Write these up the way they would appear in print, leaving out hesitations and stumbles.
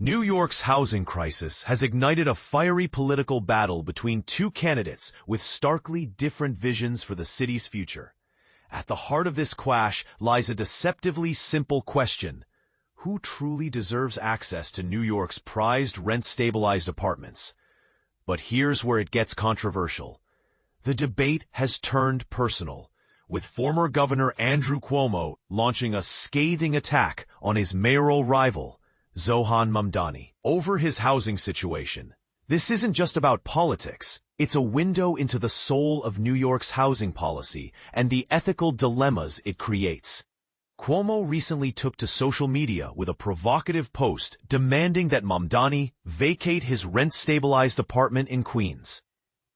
New York's housing crisis has ignited a fiery political battle between two candidates with starkly different visions for the city's future. At the heart of this clash lies a deceptively simple question: who truly deserves access to New York's prized rent-stabilized apartments? But here's where it gets controversial. The debate has turned personal, with former Governor Andrew Cuomo launching a scathing attack on his mayoral rival, Zohran Mamdani, over his housing situation. This isn't just about politics. It's a window into the soul of New York's housing policy and the ethical dilemmas it creates. Cuomo recently took to social media with a provocative post demanding that Mamdani vacate his rent-stabilized apartment in Queens.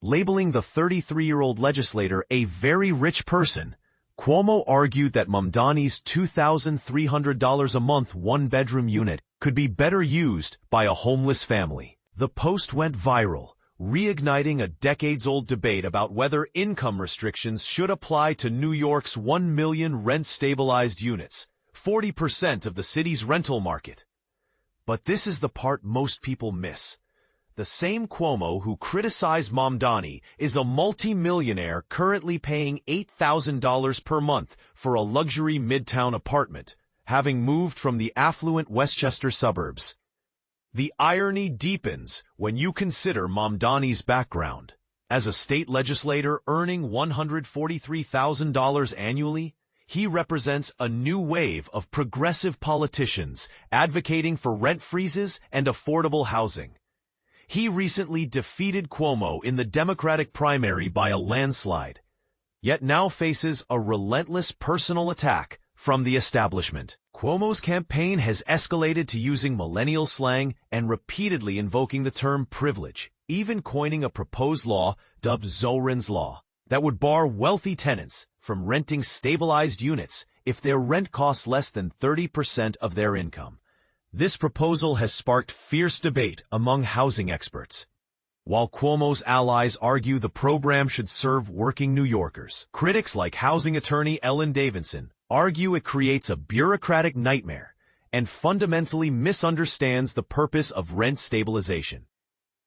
Labeling the 33-year-old legislator a very rich person, Cuomo argued that Mamdani's $2,300 a month one-bedroom unit could be better used by a homeless family. The post went viral, reigniting a decades-old debate about whether income restrictions should apply to New York's 1 million rent-stabilized units, 40% of the city's rental market. But this is the part most people miss. The same Cuomo who criticized Mamdani is a multi-millionaire currently paying $8,000 per month for a luxury midtown apartment, having moved from the affluent Westchester suburbs. The irony deepens when you consider Mamdani's background. As a state legislator earning $143,000 annually, he represents a new wave of progressive politicians advocating for rent freezes and affordable housing. He recently defeated Cuomo in the Democratic primary by a landslide, yet now faces a relentless personal attack from the establishment. Cuomo's campaign has escalated to using millennial slang and repeatedly invoking the term privilege, even coining a proposed law dubbed Zohran's Law that would bar wealthy tenants from renting stabilized units if their rent costs less than 30% of their income. This proposal has sparked fierce debate among housing experts. While Cuomo's allies argue the program should serve working New Yorkers, critics like housing attorney Ellen Davidson argue it creates a bureaucratic nightmare and fundamentally misunderstands the purpose of rent stabilization.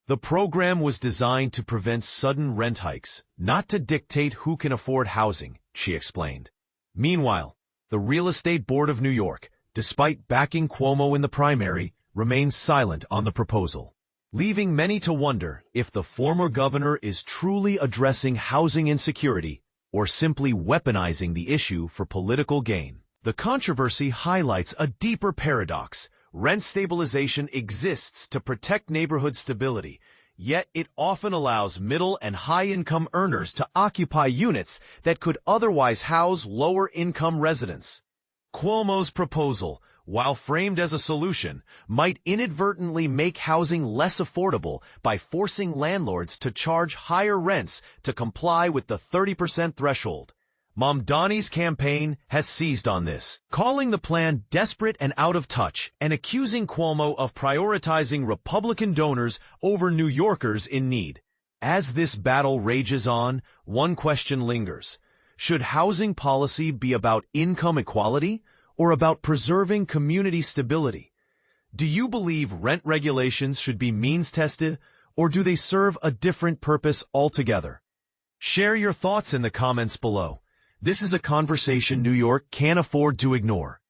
The program was designed to prevent sudden rent hikes, not to dictate who can afford housing, she explained. Meanwhile, the Real Estate Board of New York, despite backing Cuomo in the primary, remains silent on the proposal, leaving many to wonder if the former governor is truly addressing housing insecurity or simply weaponizing the issue for political gain. The controversy highlights a deeper paradox. Rent stabilization exists to protect neighborhood stability, yet it often allows middle and high-income earners to occupy units that could otherwise house lower-income residents. Cuomo's proposal, while framed as a solution, might inadvertently make housing less affordable by forcing landlords to charge higher rents to comply with the 30% threshold. Mamdani's campaign has seized on this, calling the plan desperate and out of touch, and accusing Cuomo of prioritizing Republican donors over New Yorkers in need. As this battle rages on, one question lingers. Should housing policy be about income equality or about preserving community stability? Do you believe rent regulations should be means-tested, or do they serve a different purpose altogether? Share your thoughts in the comments below. This is a conversation New York can't afford to ignore.